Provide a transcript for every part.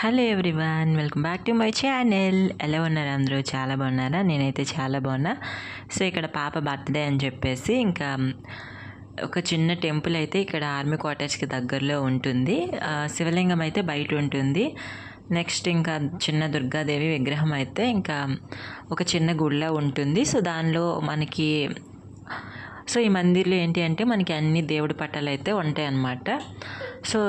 Hello everyone, welcome back to my channel. ఎలా ఉన్నారు అందరూ? చాలా బాగున్నారా? నేనైతే చాలా బాగున్నా. సో ఇక్కడ పాప బర్త్డే అని చెప్పేసి ఇంకా ఒక చిన్న టెంపుల్ అయితే ఇక్కడ ఆర్మీ క్వార్టర్స్కి దగ్గరలో ఉంటుంది. శివలింగం అయితే బయట ఉంటుంది. నెక్స్ట్ ఇంకా చిన్న దుర్గాదేవి విగ్రహం అయితే ఇంకా ఒక చిన్న గుడిలో ఉంటుంది. సో దానిలో మనకి ఈ మందిర్లో ఏంటి అంటే మనకి అన్ని దేవుడి పట్టాలు అయితే ఉంటాయి అన్నమాట. సో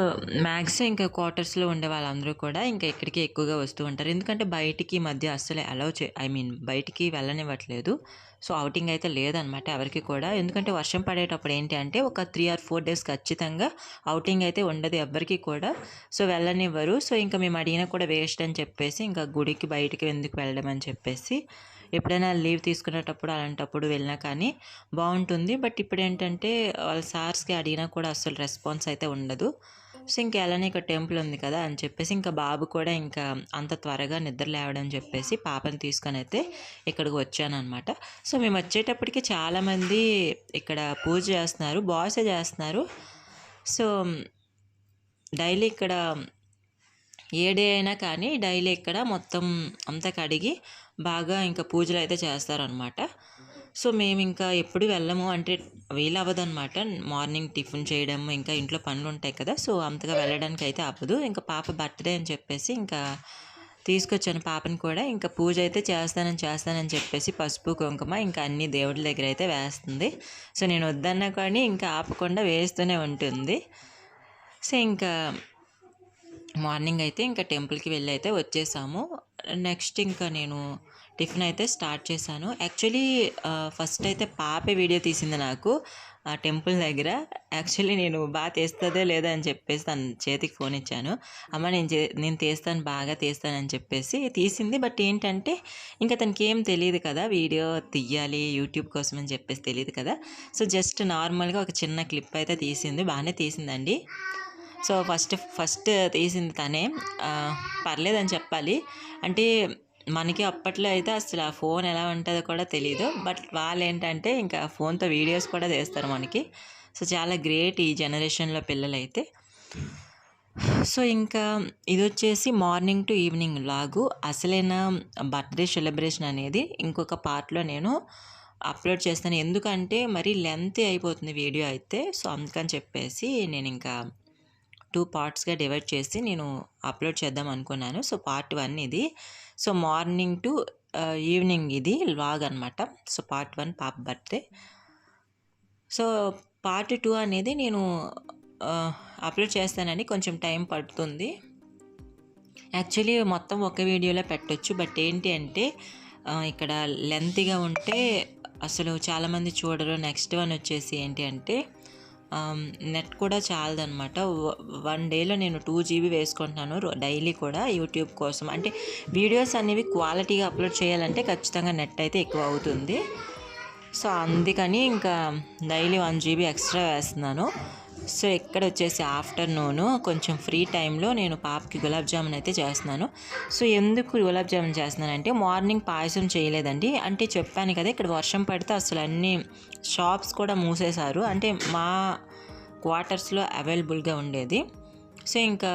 మ్యాక్సిమం ఇంకా క్వార్టర్స్లో ఉండే వాళ్ళందరూ కూడా ఇంకా ఇక్కడికి ఎక్కువగా వస్తూ ఉంటారు. ఎందుకంటే బయటికి మధ్య అస్సలు బయటికి వెళ్ళనివ్వట్లేదు. సో అవుటింగ్ అయితే లేదనమాట ఎవరికి కూడా. ఎందుకంటే వర్షం పడేటప్పుడు ఏంటి అంటే ఒక 3 or 4 days ఖచ్చితంగా అవుటింగ్ అయితే ఉండదు ఎవరికి కూడా. సో వెళ్ళనివ్వరు. సో ఇంకా మేము అడిగినా కూడా వేస్ట్ అని చెప్పేసి ఇంకా గుడికి బయటికి ఎందుకు వెళ్ళడం అని చెప్పేసి ఎప్పుడైనా లీవ్ తీసుకునేటప్పుడు అలాంటప్పుడు వెళ్ళినా కానీ బాగుంటుంది. బట్ ఇప్పుడు ఏంటంటే వాళ్ళ సార్స్కి అడిగినా కూడా అస్సలు రెస్పాన్స్ అయితే ఉండదు. సో ఇంకా ఎలానే ఇక్కడ టెంపుల్ ఉంది కదా అని చెప్పేసి ఇంకా బాబు కూడా ఇంకా అంత త్వరగా నిద్ర లేవడం చెప్పేసి పాపని తీసుకొని అయితే ఇక్కడికి వచ్చాను అనమాట. సో మేము వచ్చేటప్పటికి చాలామంది ఇక్కడ పూజ చేస్తున్నారు, బాయ్సే చేస్తున్నారు. సో డైలీ ఇక్కడ ఏ డే అయినా కానీ డైలీ ఇక్కడ మొత్తం అంతా కడిగి బాగా ఇంకా పూజలు అయితే చేస్తారనమాట. సో మేము ఇంకా ఎప్పుడు వెళ్ళము, అంటే వీలు అవ్వదన్నమాట. మార్నింగ్ టిఫిన్ చేయడం ఇంకా ఇంట్లో పనులు ఉంటాయి కదా. సో అంతగా వెళ్ళడానికి అయితే అవ్వదు. ఇంకా పాప బర్త్డే అని చెప్పేసి ఇంకా తీసుకొచ్చాను పాపని కూడా. ఇంకా పూజ అయితే చేస్తానని చెప్పేసి పసుపు కుంకుమ ఇంకా అన్ని దేవుడి దగ్గర అయితే వేస్తుంది. సో నేను వద్దన్నా కానీ ఇంకా ఆపకుండా వేస్తూనే ఉంటుంది. సో ఇంకా మార్నింగ్ అయితే ఇంకా టెంపుల్కి వెళ్ళి అయితే వచ్చేసాము. నెక్స్ట్ ఇంకా నేను టిఫిన్ అయితే స్టార్ట్ చేశాను. యాక్చువల్లీ ఫస్ట్ అయితే పాపే వీడియో తీసింది నాకు ఆ టెంపుల్ దగ్గర. యాక్చువల్లీ నేను బాగా తీస్తుందో లేదా అని చెప్పేసి తన చేతికి ఫోన్ ఇచ్చాను. అమ్మ నేను తీస్తాను, బాగా తీస్తానని చెప్పేసి తీసింది. బట్ ఏంటంటే ఇంకా తనకి ఏం తెలియదు కదా, వీడియో తీయాలి యూట్యూబ్ కోసం అని చెప్పేసి తెలియదు కదా. సో జస్ట్ నార్మల్గా ఒక చిన్న క్లిప్ అయితే తీసింది, బాగానే తీసిందండి. సో ఫస్ట్ తీసింది తనే. పర్లేదని చెప్పాలి. అంటే మనకి అప్పట్లో అయితే అసలు ఆ ఫోన్ ఎలా ఉంటుందో కూడా తెలీదు. బట్ వాళ్ళు ఏంటంటే ఇంకా ఫోన్తో వీడియోస్ కూడా తీస్తారు మనకి. సో చాలా గ్రేట్ ఈ జనరేషన్లో పిల్లలైతే. సో ఇంకా ఇది వచ్చేసి మార్నింగ్ టు ఈవినింగ్ లాగు. అసలైన బర్త్డే సెలబ్రేషన్ అనేది ఇంకొక పార్ట్లో నేను అప్లోడ్ చేస్తాను. ఎందుకంటే మరీ లెంత్ అయిపోతుంది వీడియో అయితే. సో అందుకని చెప్పేసి నేను ఇంకా 2 పార్ట్స్గా డివైడ్ చేసి నేను అప్లోడ్ చేద్దాం అనుకున్నాను. సో పార్ట్ 1 ఇది. సో మార్నింగ్ టు ఈవినింగ్ ఇది వ్లాగ్ అనమాట. సో పార్ట్ 1 పాప బర్త్డే. సో పార్ట్ 2 అనేది నేను అప్లోడ్ చేస్తానని కొంచెం టైం పడుతుంది. యాక్చువల్లీ మొత్తం ఒక వీడియోలో పెట్టొచ్చు. బట్ ఏంటి అంటే ఇక్కడ లెంతీగా ఉంటే అసలు చాలామంది చూడరు. నెక్స్ట్ వన్ వచ్చేసి ఏంటి అంటే నెట్ కూడా చాలదనమాట. 1 డేలో నేను 2 GB వేసుకుంటున్నాను డైలీ కూడా యూట్యూబ్ కోసం. అంటే వీడియోస్ అనేవి క్వాలిటీగా అప్లోడ్ చేయాలంటే ఖచ్చితంగా నెట్ అయితే ఎక్కువ అవుతుంది. సో అందుకని ఇంకా డైలీ 1 GB ఎక్స్ట్రా వేస్తున్నాను. సో ఇక్కడ వచ్చేసి ఆఫ్టర్నూను కొంచెం ఫ్రీ టైంలో నేను పాపకి గులాబ్ జామున్ అయితే చేస్తున్నాను. సో ఎందుకు గులాబ్ జామున్ చేస్తున్నానంటే మార్నింగ్ పాయసం చేయలేదండి. అంటే చెప్పాను కదా ఇక్కడ వర్షం పడితే అసలు అన్ని షాప్స్ కూడా మూసేశారు. అంటే మా క్వార్టర్స్లో అవైలబుల్గా ఉండేది. సో ఇంకా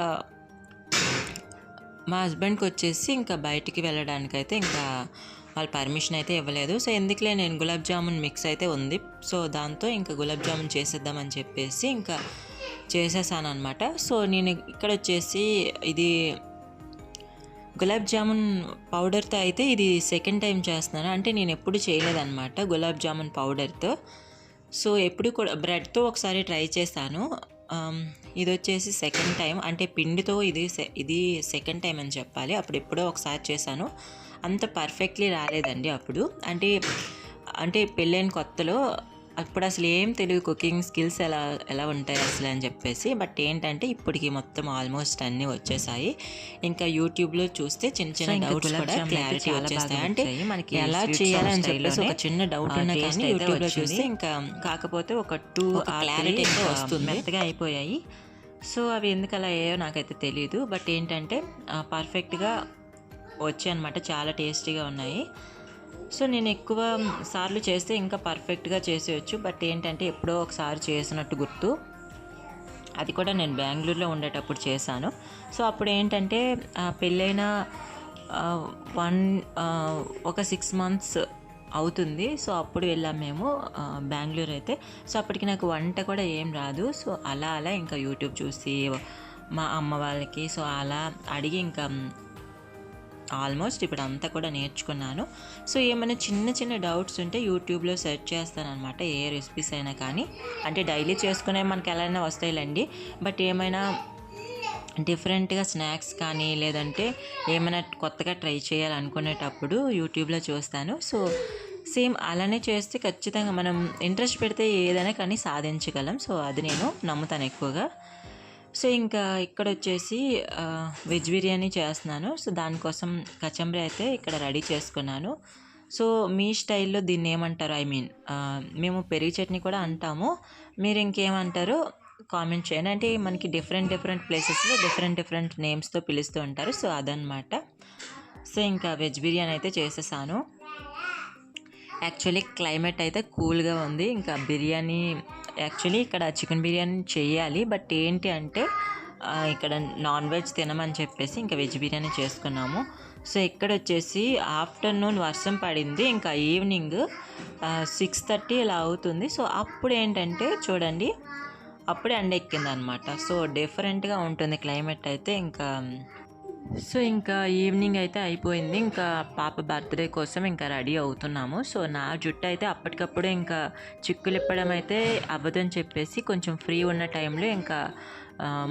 మా హస్బెండ్కి వచ్చేసి ఇంకా బయటికి వెళ్ళడానికైతే ఇంకా వాళ్ళు పర్మిషన్ అయితే ఇవ్వలేదు. సో ఎందుకులే నేను గులాబ్ జామున్ మిక్స్ అయితే ఉంది. సో దాంతో ఇంకా గులాబ్ జామున్ చేసేద్దామని చెప్పేసి ఇంకా చేసేసాను అనమాట. సో నేను ఇక్కడ వచ్చేసి ఇది గులాబ్ జామున్ పౌడర్తో అయితే ఇది సెకండ్ టైం చేస్తున్నాను. అంటే నేను ఎప్పుడు చేయలేదన్నమాట గులాబ్ జామున్ పౌడర్తో. సో ఎప్పుడు కూడా బ్రెడ్తో ఒకసారి ట్రై చేశాను. ఇది వచ్చేసి సెకండ్ టైం. అంటే పిండితో ఇది సెకండ్ టైం అని చెప్పాలి. అప్పుడు ఎప్పుడో ఒకసారి చేశాను. అంత పర్ఫెక్ట్లీ రాలేదండి అప్పుడు. అంటే పెళ్ళైన కొత్తలో అప్పుడు అసలు ఏం తెలియదు కుకింగ్ స్కిల్స్ ఎలా ఉంటాయి అసలు అని చెప్పేసి. బట్ ఏంటంటే ఇప్పటికి మొత్తం ఆల్మోస్ట్ అన్నీ వచ్చేసాయి. ఇంకా యూట్యూబ్లో చూస్తే చిన్న డౌట్స్ కూడా క్లారిటీ వచ్చేస్తాయి. అంటే మనకి ఎలా చేయాలని చెప్పేసి ఒక చిన్న డౌట్ ఉన్నా కానీ యూట్యూబ్లో చూస్తే ఇంకా కాకపోతే ఒక 2 క్లారిటీ అయితే వస్తుంది. మెత్తగా అయిపోయాయి. సో అవి ఎందుకు అలా అయ్యాయో నాకైతే తెలియదు. బట్ ఏంటంటే పర్ఫెక్ట్గా వచ్చాయి అనమాట. చాలా టేస్టీగా ఉన్నాయి. సో నేను ఎక్కువ సార్లు చేస్తే ఇంకా పర్ఫెక్ట్గా చేసేయచ్చు. బట్ ఏంటంటే ఎప్పుడో ఒకసారి చేసినట్టు గుర్తు. అది కూడా నేను బెంగళూరులో ఉండేటప్పుడు చేశాను. సో అప్పుడు ఏంటంటే పెళ్ళైన వన్ ఒక 6 మంత్స్ అవుతుంది. సో అప్పుడు వెళ్ళాం మేము బెంగళూరు అయితే. సో అప్పటికి నాకు వంట కూడా ఏం రాదు. సో అలా అలా ఇంకా యూట్యూబ్ చూసి మా అమ్మ వాళ్ళకి సో అలా అడిగి ఇంకా ఆల్మోస్ట్ ఇప్పుడు అంతా కూడా నేర్చుకున్నాను. సో ఏమైనా చిన్న చిన్న డౌట్స్ ఉంటే యూట్యూబ్లో సెర్చ్ చేస్తానన్నమాట. ఏ రెసిపీస్ అయినా కానీ, అంటే డైలీ చేసుకునే మనకి ఎలా అయినా వస్తాయిలేండి. బట్ ఏమైనా డిఫరెంట్గా స్నాక్స్ కానీ లేదంటే ఏమైనా కొత్తగా ట్రై చేయాలనుకునేటప్పుడు యూట్యూబ్లో చూస్తాను. సో సేమ్ అలానే చేస్తే ఖచ్చితంగా మనం ఇంట్రెస్ట్ పెడితే ఏదైనా కానీ సాధించగలం. సో అది నేను నమ్ముతాను ఎక్కువగా. సో ఇంకా ఇక్కడ వచ్చేసి వెజ్ బిర్యానీ చేస్తున్నాను. సో దానికోసం కచంబరి అయితే ఇక్కడ రెడీ చేసుకున్నాను. సో మీ స్టైల్లో దీన్ని ఏమంటారు? మేము పెరుగు చట్నీ కూడా అంటాము. మీరు ఇంకేమంటారో కామెంట్ చేయండి. అంటే మనకి డిఫరెంట్ ప్లేసెస్లో డిఫరెంట్ నేమ్స్తో పిలుస్తూ ఉంటారు. సో అదనమాట. సో ఇంకా వెజ్ బిర్యానీ అయితే చేసేసాను. యాక్చువల్లీ క్లైమేట్ అయితే కూల్గా ఉంది. ఇంకా బిర్యానీ యాక్చువల్లీ ఇక్కడ చికెన్ బిర్యానీ చేయాలి. బట్ ఏంటి అంటే ఇక్కడ నాన్ వెజ్ తినమని చెప్పేసి ఇంకా వెజ్ బిర్యానీ చేసుకున్నాము. సో ఇక్కడ వచ్చేసి ఆఫ్టర్నూన్ వర్షం పడింది. ఇంకా ఈవినింగ్ 6:30 ఇలా అవుతుంది. సో అప్పుడు ఏంటంటే చూడండి, అప్పుడే ఎండ ఎక్కిందనమాట. సో డిఫరెంట్గా ఉంటుంది క్లైమేట్ అయితే. ఇంకా ఈవినింగ్ అయితే అయిపోయింది. ఇంకా పాప బర్త్డే కోసం ఇంకా రెడీ అవుతున్నాము. సో నా జుట్టు అయితే అప్పటికప్పుడే ఇంకా చిక్కులు ఇప్పడం అయితే అవ్వదని చెప్పేసి కొంచెం ఫ్రీ ఉన్న టైంలో ఇంకా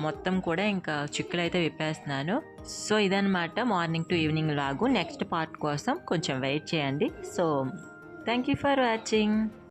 మొత్తం కూడా ఇంకా చిక్కులు అయితే విప్పేస్తున్నాను. సో ఇదనమాట మార్నింగ్ టు ఈవినింగ్ లాగు. నెక్స్ట్ పార్ట్ కోసం కొంచెం వెయిట్ చేయండి. So thank you for watching.